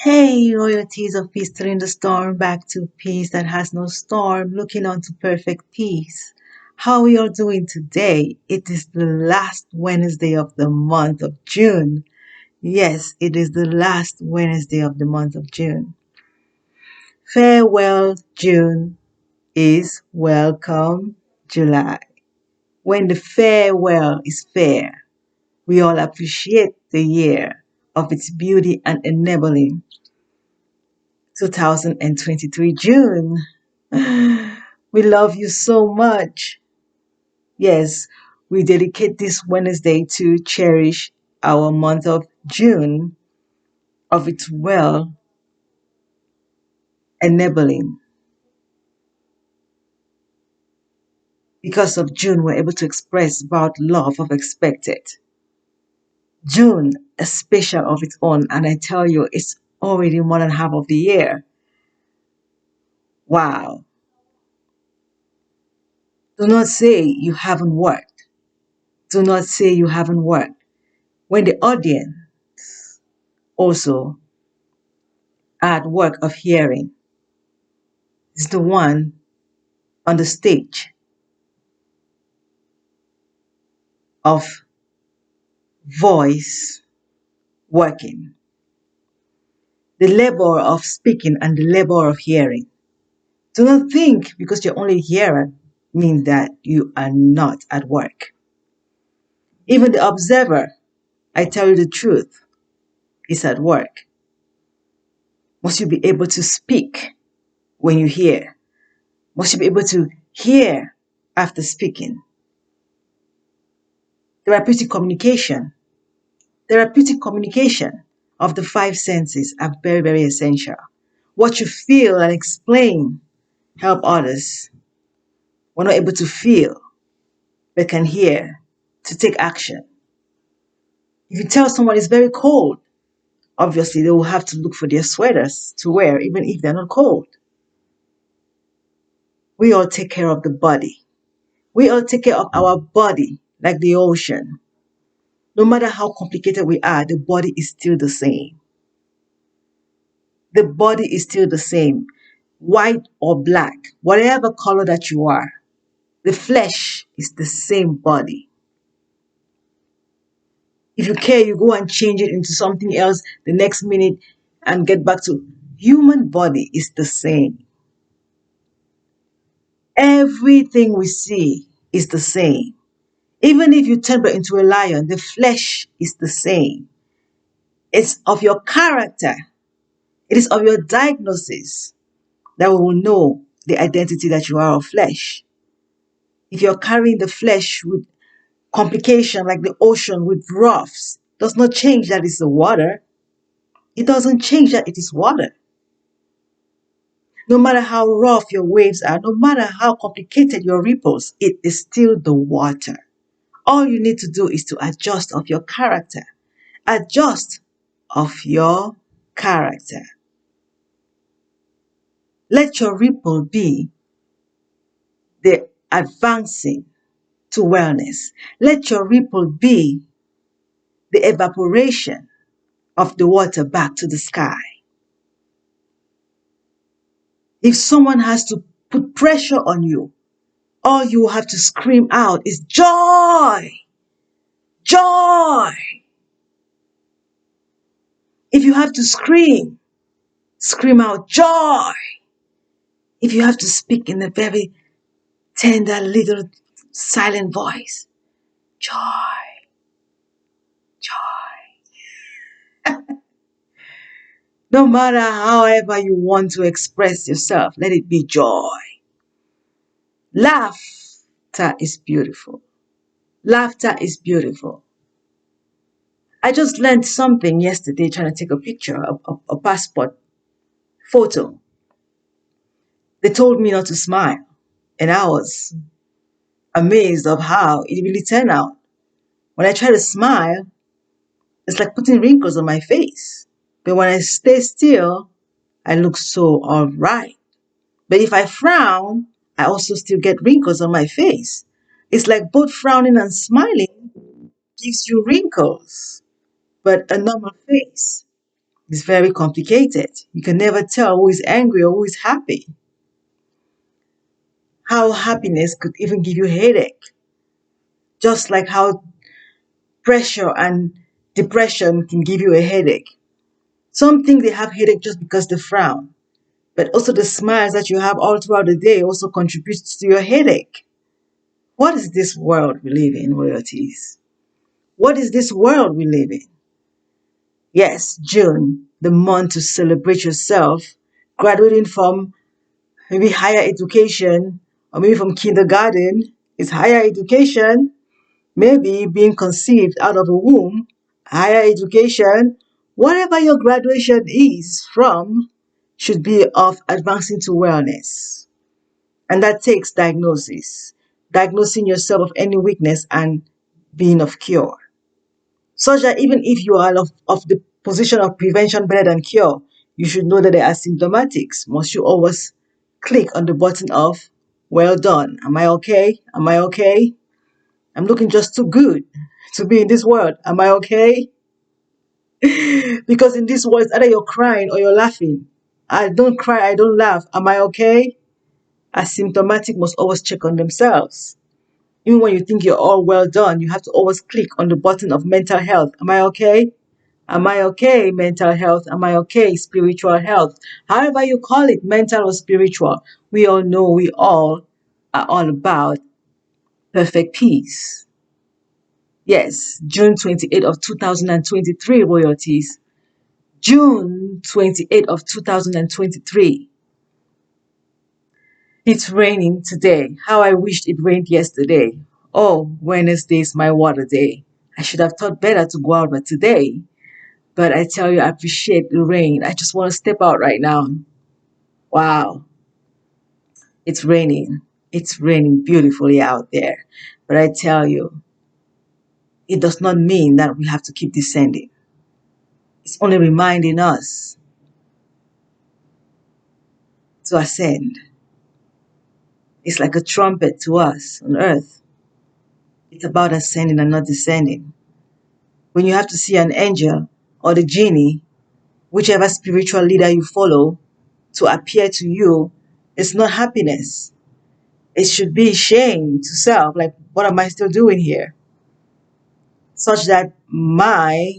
Hey, royalties of peace, turning the storm back to peace that has no storm, looking on to perfect peace. How we are doing today? It is the last Wednesday of the month of June. Yes, it is the last Wednesday of the month of June. Farewell, June is welcome, July. When the farewell is fair, we all appreciate the year of its beauty and enabling 2023 June. We love you so much. Yes, we dedicate this Wednesday to cherish our month of June of its well enabling. Because of June, we're able to express about love of expected. June, a special of its own, and I tell you, it's already more than half of the year. Wow. Do not say you haven't worked. Do not say you haven't worked. When the audience also at work of hearing is the one on the stage of voice working. The labor of speaking and the labor of hearing. Do not think because you're only a hearer means that you are not at work. Even the observer, I tell you the truth, is at work. Must you be able to speak when you hear? Must you be able to hear after speaking? Therapeutic communication. Therapeutic communication of the five senses are very, very essential. What you feel and explain help others. We're not able to feel, but can hear to take action. If you tell someone it's very cold, obviously they will have to look for their sweaters to wear, even if they're not cold. We all take care of the body. We all take care of our body like the ocean. No matter how complicated we are, the body is still the same. The body is still the same, white or black, whatever color that you are. The flesh is the same body. If you care, you go and change it into something else the next minute and get back to human body is the same. Everything we see is the same. Even if you turn back into a lion, the flesh is the same. It's of your character. It is of your diagnosis that we will know the identity that you are of flesh. If you're carrying the flesh with complication like the ocean with roughs, does not change that it's the water. It doesn't change that it is water. No matter how rough your waves are, no matter how complicated your ripples, it is still the water. All you need to do is to adjust of your character. Adjust of your character. Let your ripple be the advancing to wellness. Let your ripple be the evaporation of the water back to the sky. If someone has to put pressure on you, all you have to scream out is joy, joy. If you have to scream, scream out joy. If you have to speak in a very tender little silent voice, joy, joy. No matter however you want to express yourself, let it be joy. Laughter is beautiful. Laughter is beautiful. I just learned something yesterday trying to take a picture of a passport photo. They told me not to smile, and I was amazed of how it really turned out. When I try to smile, it's like putting wrinkles on my face. But when I stay still, I look so all right. But if I frown, I also still get wrinkles on my face. It's like both frowning and smiling gives you wrinkles, but a normal face It's very complicated. You can never tell who is angry or who is happy. How happiness could even give you a headache. Just like how pressure and depression can give you a headache. Some think they have headache just because they frown. But also the smiles that you have all throughout the day also contributes to your headache. What is this world we live in, royalties? What is this world we live in? Yes, June, the month to celebrate yourself, graduating from maybe higher education or maybe from kindergarten is higher education, maybe being conceived out of a womb, higher education, whatever your graduation is from should be of advancing to wellness. And that takes diagnosis, diagnosing yourself of any weakness and being of cure. Such that even if you are of the position of prevention better than cure, you should know that the asymptomatics must you always click on the button of well done. Am I okay? Am I okay? I'm looking just too good to be in this world. Am I okay? Because in this world, it's either you're crying or you're laughing. I don't cry, I don't laugh. Am I okay? Asymptomatic must always check on themselves. Even when you think you're all well done, you have to always click on the button of mental health. Am I okay? Am I okay? Mental health. Am I okay? Spiritual health. However you call it, mental or spiritual, we all know we all are all about perfect peace. Yes, June 28th of 2023, royalties. June 28th of 2023. It's raining today. How I wished it rained yesterday. Oh, Wednesday is my water day. I should have thought better to go out but today. But I tell you, I appreciate the rain. I just want to step out right now. Wow, it's raining. It's raining beautifully out there. But I tell you, it does not mean that we have to keep descending. It's only reminding us to ascend. It's like a trumpet to us on earth. It's about ascending and not descending. When you have to see an angel or the genie, whichever spiritual leader you follow, to appear to you, it's not happiness. It should be shame to self. Like, what am I still doing here? Such that my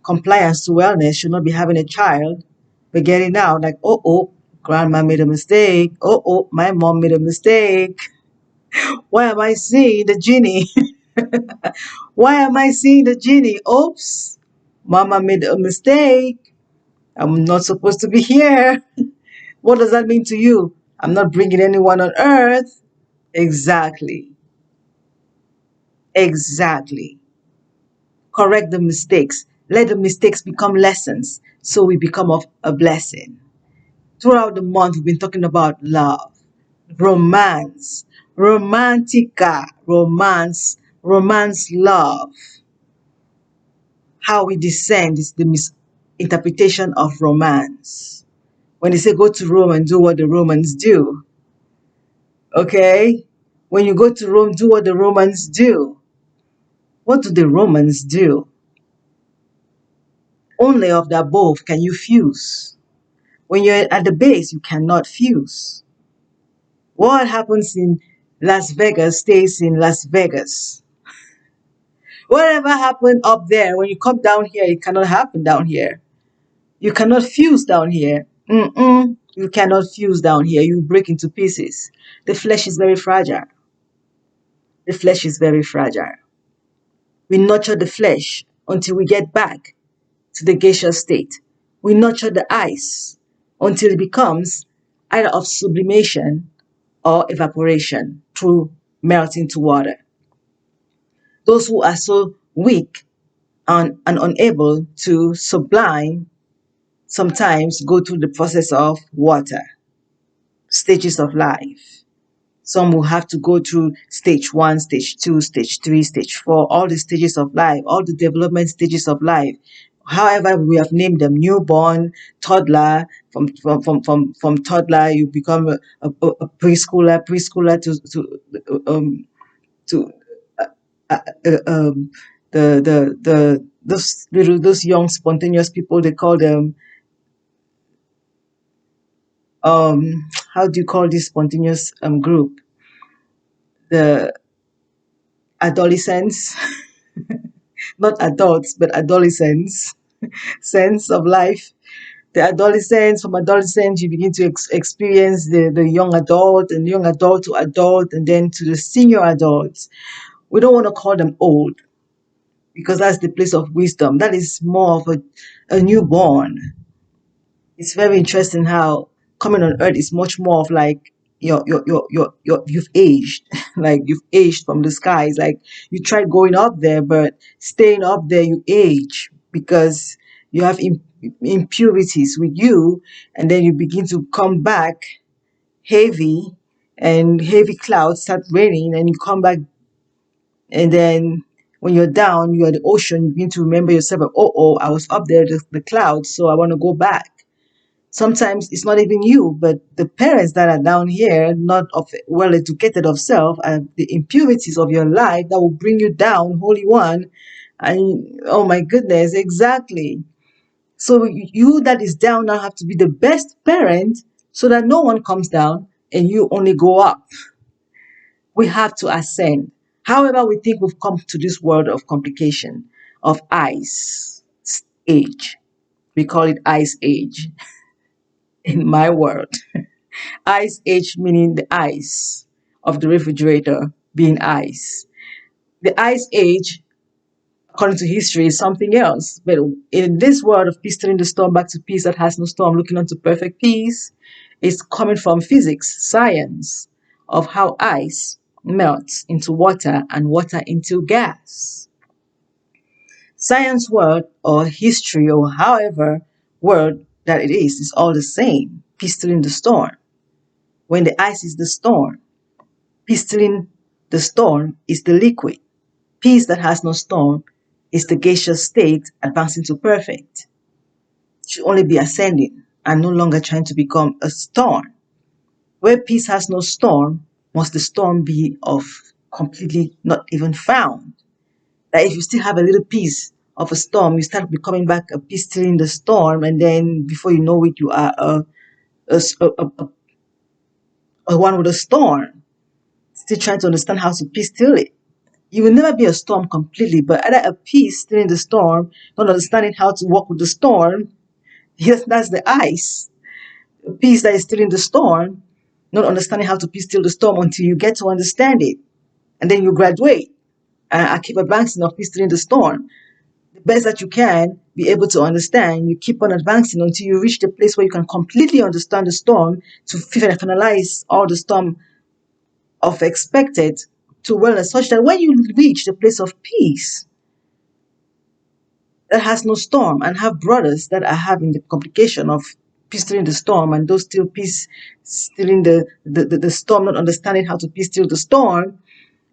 compliance to wellness should not be having a child, but getting out like, oh, grandma made a mistake. Oh, my mom made a mistake. Why am I seeing the genie? Why am I seeing the genie? Oops, mama made a mistake. I'm not supposed to be here. What does that mean to you? I'm not bringing anyone on earth. Exactly. Exactly. Correct the mistakes. Let the mistakes become lessons so we become of a blessing. Throughout the month, we've been talking about love, romance, romantica, romance, love. How we descend is the misinterpretation of romance. When they say go to Rome and do what the Romans do, okay? When you go to Rome, do what the Romans do. What do the Romans do? Only of the above can you fuse. When you're at the base, you cannot fuse. What happens in Las Vegas stays in Las Vegas. Whatever happened up there, when you come down here, it cannot happen down here. You cannot fuse down here. You cannot fuse down here. You break into pieces. The flesh is very fragile. The flesh is very fragile. We nurture the flesh until we get back to the gaseous state. We nurture the ice until it becomes either of sublimation or evaporation through melting to water. Those who are so weak and unable to sublime sometimes go through the process of water, stages of life. Some will have to go through stage 1, stage 2, stage 3, stage 4, all the stages of life, all the development stages of life. However, we have named them newborn, toddler. From toddler, you become a preschooler to uh, uh, um, those young spontaneous people, they call them how do you call this spontaneous group? The adolescents, not adults, but adolescents, sense of life. The adolescents, from adolescents, you begin to experience the young adult, and young adult to adult, and then to the senior adults. We don't want to call them old because that's the place of wisdom. That is more of a newborn. It's very interesting how coming on earth is much more of like you've aged. Like you've aged from the skies. Like you tried going up there, but staying up there you age because you have impurities with you, and then you begin to come back heavy, and heavy clouds start raining, and you come back, and then when you're down, you're the ocean, you begin to remember yourself, oh, I was up there, the clouds, so I want to go back. Sometimes it's not even you, but the parents that are down here, not of well educated of self, and the impurities of your life that will bring you down, Holy One. And oh my goodness, exactly. So you that is down now have to be the best parent so that no one comes down and you only go up. We have to ascend. However, we think we've come to this world of complication, of ice age. We call it ice age in my world. Ice age meaning the ice of the refrigerator being ice. The ice age, according to history, is something else. But in this world of peace, turning the storm back to peace that has no storm, looking unto perfect peace, is coming from physics, science, of how ice melts into water and water into gas. Science word or history or however word that it is all the same. Peace still in the storm. When the ice is the storm, peace still in the storm is the liquid. Peace that has no storm is the gaseous state advancing to perfect. It should only be ascending and no longer trying to become a storm. Where peace has no storm, must the storm be of completely not even found. That if you still have a little piece of a storm, you start becoming back a piece still in the storm, and then before you know it, you are a one with a storm, still trying to understand how to piece still it. You will never be a storm completely, but either a piece still in the storm, not understanding how to walk with the storm. Yes, that's the ice. A piece that is still in the storm, not understanding how to piece still the storm until you get to understand it, and then you graduate. I keep advancing of piece still in the storm. The best that you can be able to understand, you keep on advancing until you reach the place where you can completely understand the storm to finalize all the storm of expected to wellness, such that when you reach the place of peace that has no storm, and have brothers that are having the complication of peace still in the storm, and those still peace still in the storm, not understanding how to peace still the storm,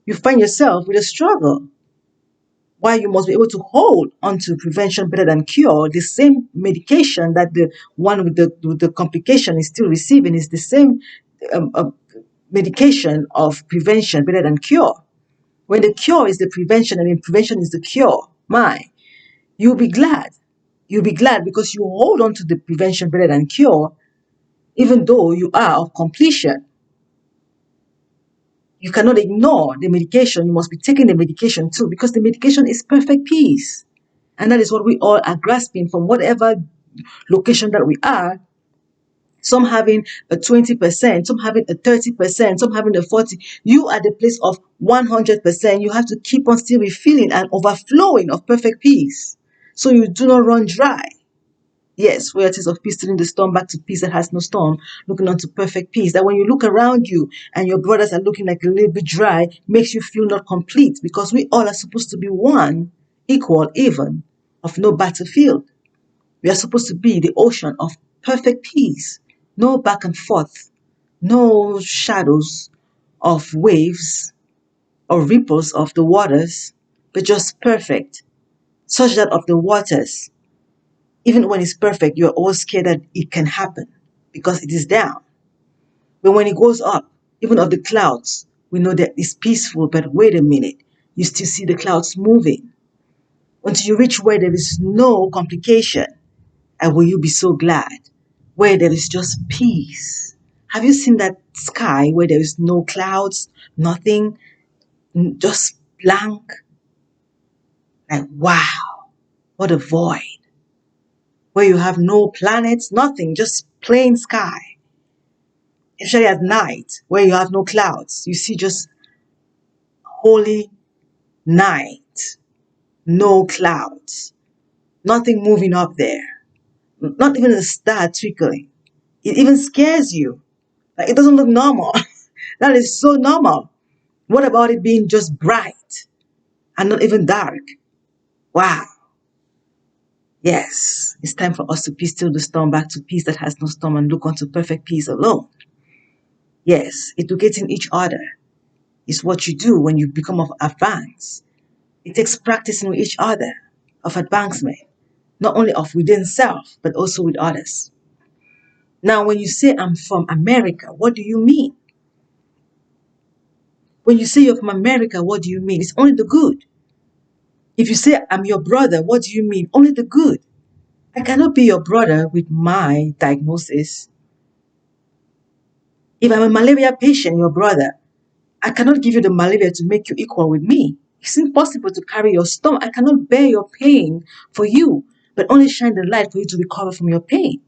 you find yourself with a struggle. Why you must be able to hold onto prevention better than cure. The same medication that the one with the complication is still receiving is the same medication of prevention better than cure. When the cure is the prevention and the prevention is the cure, you'll be glad. You'll be glad because you hold on to the prevention better than cure, even though you are of completion. You cannot ignore the medication. You must be taking the medication too, because the medication is perfect peace. And that is what we all are grasping from whatever location that we are. Some having a 20%, some having a 30%, some having a 40%. You are the place of 100%. You have to keep on still refilling and overflowing of perfect peace, so you do not run dry. Yes, royalties of peace, turning the storm back to peace that has no storm, looking on to perfect peace. That when you look around you and your brothers are looking like a little bit dry, makes you feel not complete, because we all are supposed to be one, equal, even, of no battlefield. We are supposed to be the ocean of perfect peace. No back and forth, no shadows of waves or ripples of the waters, but just perfect, such that of the waters, even when it's perfect, you're always scared that it can happen because it is down. But when it goes up, even of the clouds, we know that it's peaceful, but wait a minute, you still see the clouds moving until you reach where there is no complication. And will you be so glad where there is just peace. Have you seen that sky where there is no clouds, nothing, just blank? Like, wow, what a void. Where you have no planets, nothing, just plain sky. Especially at night, where you have no clouds, you see just holy night, no clouds, nothing moving up there, not even a star twinkling. It even scares you. Like, it doesn't look normal. That is so normal. What about it being just bright and not even dark? Wow. Yes, it's time for us to be still the storm back to peace that has no storm and look unto perfect peace alone. Yes, educating each other is what you do when you become of advance. It takes practicing with each other of advancement, not only of within self, but also with others. Now, when you say I'm from America, what do you mean? When you say you're from America, what do you mean? It's only the good. If you say I'm your brother, what do you mean? Only the good. I cannot be your brother with my diagnosis. If I'm a malaria patient, your brother, I cannot give you the malaria to make you equal with me. It's impossible to carry your stomach. I cannot bear your pain for you, but only shine the light for you to recover from your pain.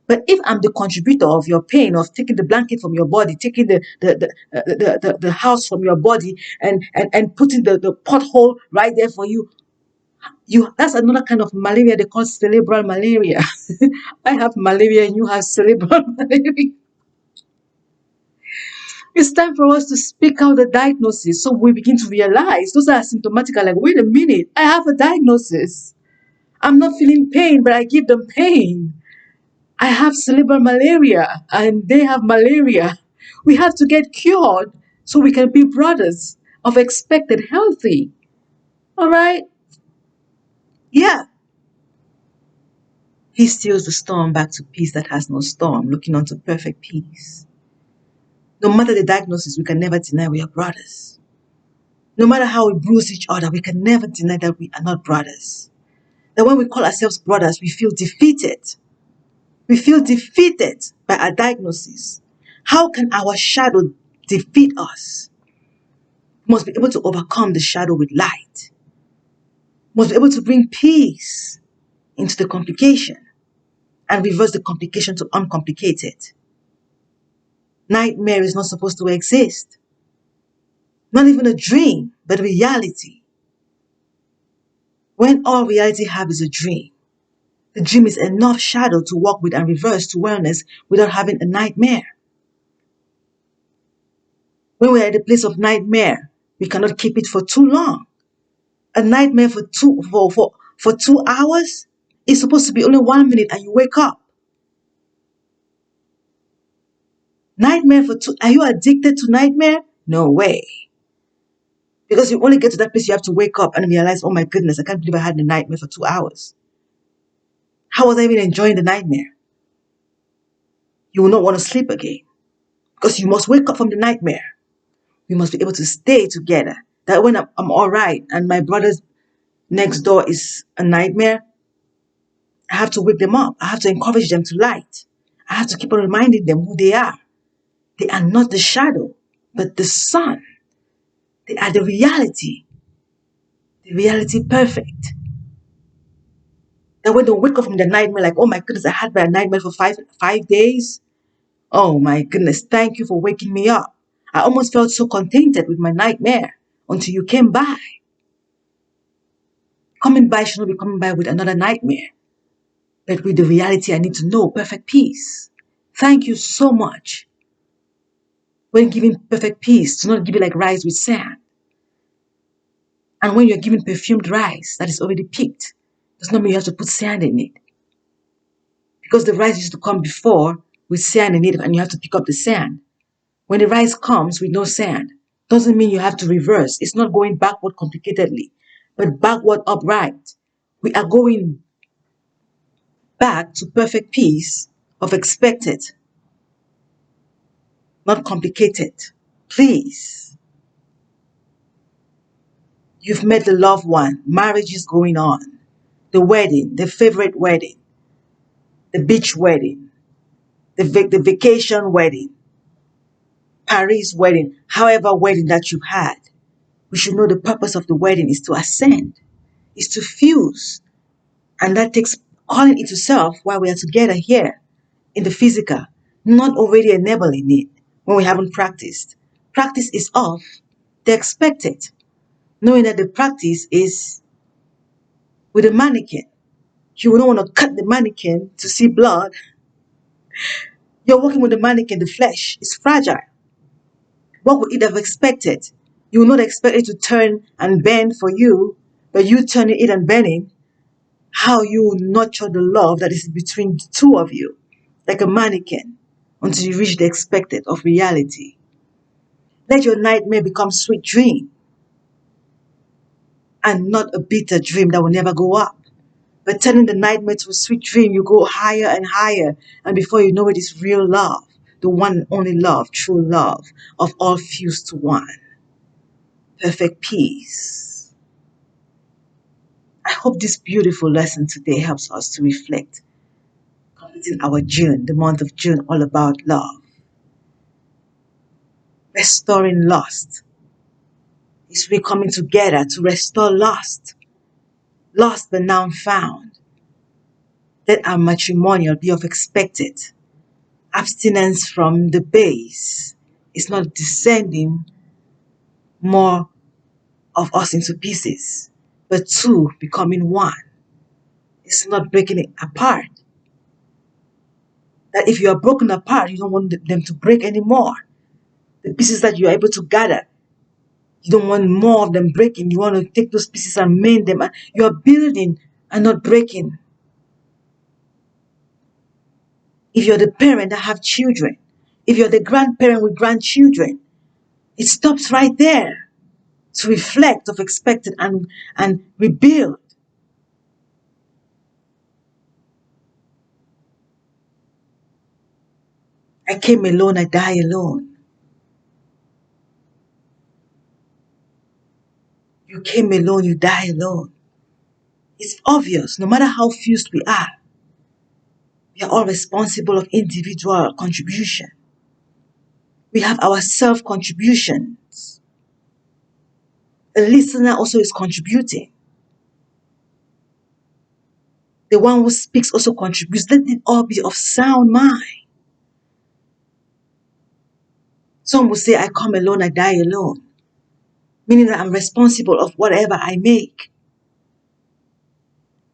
But if I'm the contributor of your pain, of taking the blanket from your body, taking the house from your body, and putting the pothole right there for you, that's another kind of malaria they call cerebral malaria. I have malaria and you have cerebral malaria. It's time for us to speak out the diagnosis so we begin to realize those are symptomatic. Are like, wait a minute, I have a diagnosis. I'm not feeling pain, but I give them pain. I have cerebral malaria and they have malaria. We have to get cured so we can be brothers of expected healthy. All right? Yeah. He steals the storm back to peace that has no storm, looking unto perfect peace. No matter the diagnosis, we can never deny we are brothers. No matter how we bruise each other, we can never deny that we are not brothers. That when we call ourselves brothers, we feel defeated. We feel defeated by our diagnosis. How can our shadow defeat us? We must be able to overcome the shadow with light. We must be able to bring peace into the complication and reverse the complication to uncomplicated. Nightmare is not supposed to exist. Not even a dream, but reality. When all reality have is a dream, the dream is enough shadow to walk with and reverse to wellness without having a nightmare. When we are at the place of nightmare, we cannot keep it for too long. A nightmare for 2 hours is supposed to be only 1 minute and you wake up. Nightmare for two, are you addicted to nightmare? No way. Because you only get to that place, you have to wake up and realize, oh my goodness, I can't believe I had a nightmare for 2 hours. How was I even enjoying the nightmare? You will not want to sleep again because you must wake up from the nightmare. We must be able to stay together. That when I'm all right and my brother's next door is a nightmare, I have to wake them up. I have to encourage them to light. I have to keep on reminding them who they are. They are not the shadow, but the sun. They are the reality perfect. That when they wake up from the nightmare, like, oh my goodness, I had my nightmare for five days. Oh my goodness, thank you for waking me up. I almost felt so contented with my nightmare until you came by. Coming by should not be coming by with another nightmare, but with the reality I need to know, perfect peace. Thank you so much. When giving perfect peace, do not give it like rice with sand. And when you're giving perfumed rice that is already picked, does not mean you have to put sand in it. Because the rice used to come before with sand in it and you have to pick up the sand. When the rice comes with no sand, doesn't mean you have to reverse. It's not going backward complicatedly, but backward upright. We are going back to perfect peace of expected, not complicated. Please. You've met the loved one. Marriage is going on. The wedding, the favorite wedding, the beach wedding. the vacation wedding, Paris wedding, however wedding that you've had. We should know the purpose of the wedding is to ascend, is to fuse. And that takes calling it to self while we are together here in the physical, not already enabling it when we haven't practiced. Practice is off, the expected, knowing that the practice is with a mannequin. You don't want to cut the mannequin to see blood. You're working with the mannequin, the flesh is fragile. What would it have expected? You will not expect it to turn and bend for you, but you turning it and bending, how you will nurture the love that is between the two of you, like a mannequin, until you reach the expected of reality. Let your nightmare become sweet dream and not a bitter dream that will never go up. But turning the nightmare to a sweet dream, you go higher and higher, and before you know it, it's real love, the one and only love, true love, of all fused to one. Perfect peace. I hope this beautiful lesson today helps us to reflect, completing our June, the month of June, all about love. Restoring lost. Is we coming together to restore lost but now found. Let our matrimonial be of expected. Abstinence from the base is not descending more of us into pieces, but two becoming one. It's not breaking it apart. That if you are broken apart, you don't want them to break anymore. The pieces that you are able to gather, you don't want more of them breaking. You want to take those pieces and mend them. You are building and not breaking. If you're the parent that have children, if you're the grandparent with grandchildren, it stops right there to reflect of expected and rebuild. I came alone, I die alone. You came alone, you die alone. It's obvious, no matter how fused we are all responsible of individual contribution. We have our self-contributions. A listener also is contributing. The one who speaks also contributes. Let it all be of sound mind. Some will say, I come alone, I die alone. Meaning that I'm responsible of whatever I make.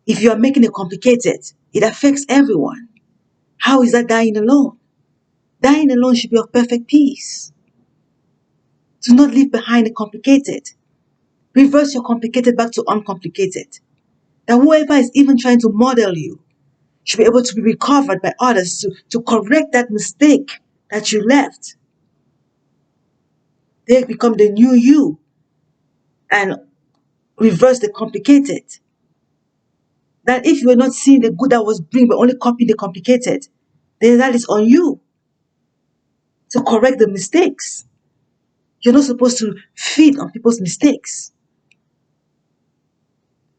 If you are making it complicated, it affects everyone. How is that dying alone? Dying alone should be of perfect peace. Do not leave behind the complicated. Reverse your complicated back to uncomplicated. That whoever is even trying to model you should be able to be recovered by others to correct that mistake that you left. They become the new you and reverse the complicated. That if you are not seeing the good that was bring but only copying the complicated, then that is on you to correct the mistakes. You're not supposed to feed on people's mistakes,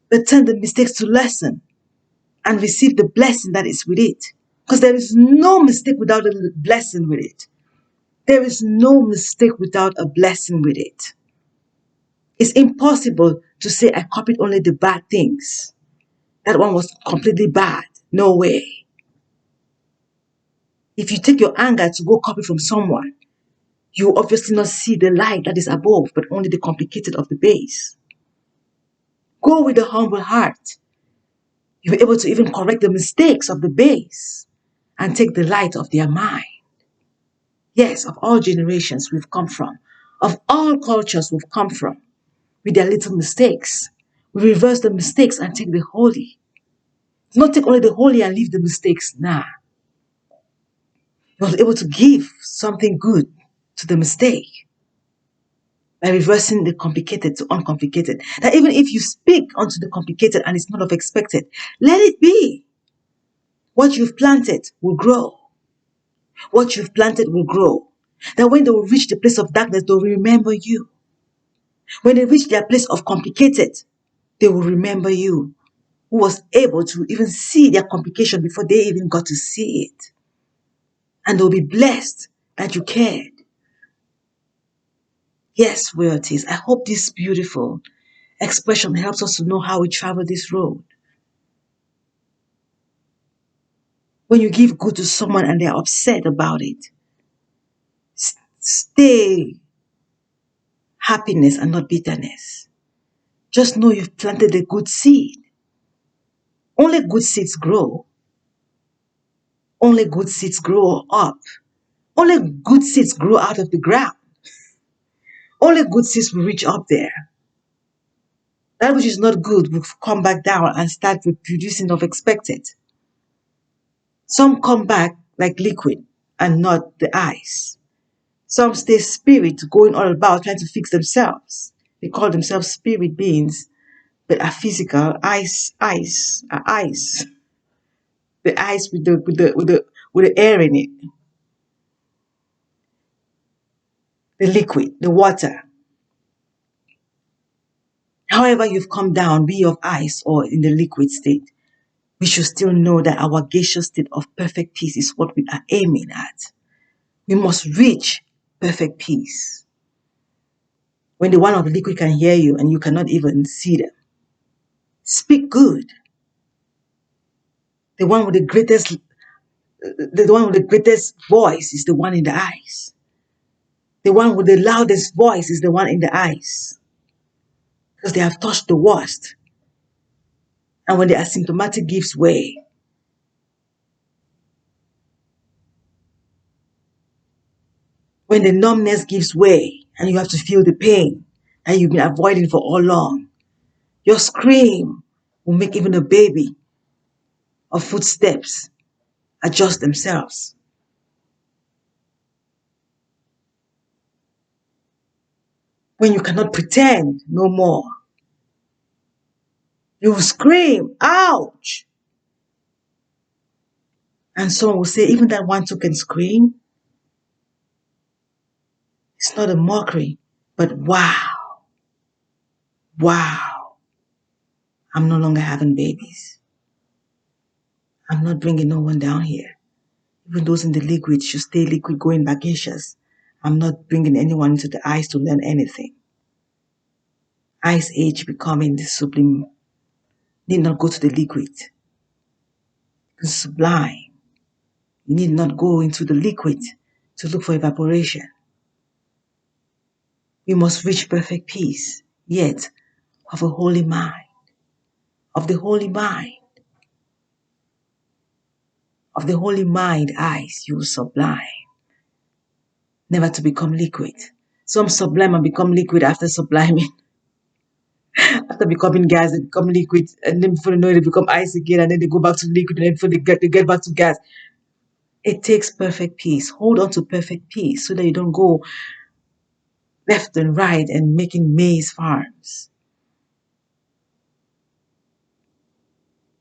but turn the mistakes to lesson and receive the blessing that is with it. Because there is no mistake without a blessing with it. There is no mistake without a blessing with it. It's impossible to say I copied only the bad things. That one was completely bad. No way. If you take your anger to go copy from someone, you obviously not see the light that is above, but only the complicated of the base. Go with a humble heart. You'll be able to even correct the mistakes of the base and take the light of their mind. Yes, of all generations we've come from, of all cultures we've come from, with their little mistakes. We reverse the mistakes and take the holy. Not take only the holy and leave the mistakes. Nah. You was able to give something good to the mistake by reversing the complicated to uncomplicated. That even if you speak onto the complicated and it's not of expected, let it be. What you've planted will grow. What you've planted will grow. That when they will reach the place of darkness, they will remember you. When they reach their place of complicated, they will remember you, who was able to even see their complication before they even got to see it. And they'll be blessed that you cared. Yes, royalties. I hope this beautiful expression helps us to know how we travel this road. When you give good to someone and they're upset about it, stay happiness and not bitterness. Just know you've planted a good seed. Only good seeds grow. Only good seeds grow up. Only good seeds grow out of the ground. Only good seeds will reach up there. That which is not good will come back down and start reproducing of expected. Some come back like liquid and not the ice. Some stay spirit going all about trying to fix themselves. They call themselves spirit beings, but are physical ice. The ice with the air in it. The liquid, the water. However you've come down, be of ice or in the liquid state, we should still know that our gaseous state of perfect peace is what we are aiming at. We must reach perfect peace. When the one of the liquid can hear you and you cannot even see them, speak good. The one with the greatest voice is the one in the eyes. The one with the loudest voice is the one in the eyes. Because they have touched the worst. And when the asymptomatic gives way, when the numbness gives way and you have to feel the pain that you've been avoiding for all along, your scream will make even a baby of footsteps adjust themselves. When you cannot pretend no more, you will scream, ouch! And someone will say, even that one too can scream. It's not a mockery, but wow, wow, I'm no longer having babies. I'm not bringing no one down here. Even those in the liquid should stay liquid, going gaseous. I'm not bringing anyone into the ice to learn anything. Ice age becoming the sublime need not go to the liquid. It's sublime. You need not go into the liquid to look for evaporation. We must reach perfect peace, yet of a holy mind, of the holy mind, of the holy mind eyes, you sublime, never to become liquid. Some sublime and become liquid after subliming. After becoming gas, they become liquid, and then before they know it, they become ice again, and then they go back to liquid, and then before they get back to gas. It takes perfect peace. Hold on to perfect peace so that you don't go left and right and making maize farms.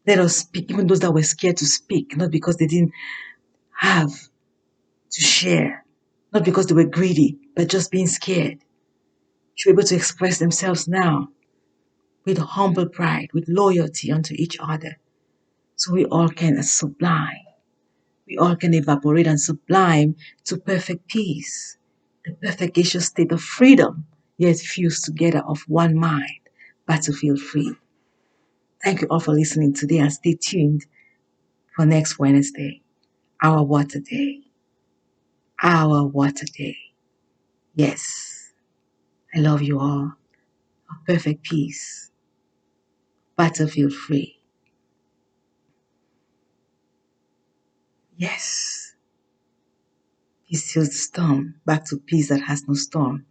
Let us speak, even those that were scared to speak, not because they didn't have to share, not because they were greedy, but just being scared. Should be able to express themselves now with humble pride, with loyalty unto each other. So we all can sublime. We all can evaporate and sublime to perfect peace, the perfect gaseous state of freedom, yet fused together of one mind, battlefield free. Thank you all for listening today and stay tuned for next Wednesday, our water day. Our water day. Yes, I love you all. Of perfect peace, battlefield free. Yes, peace till the storm, back to peace that has no storm,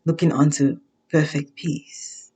looking onto perfect peace.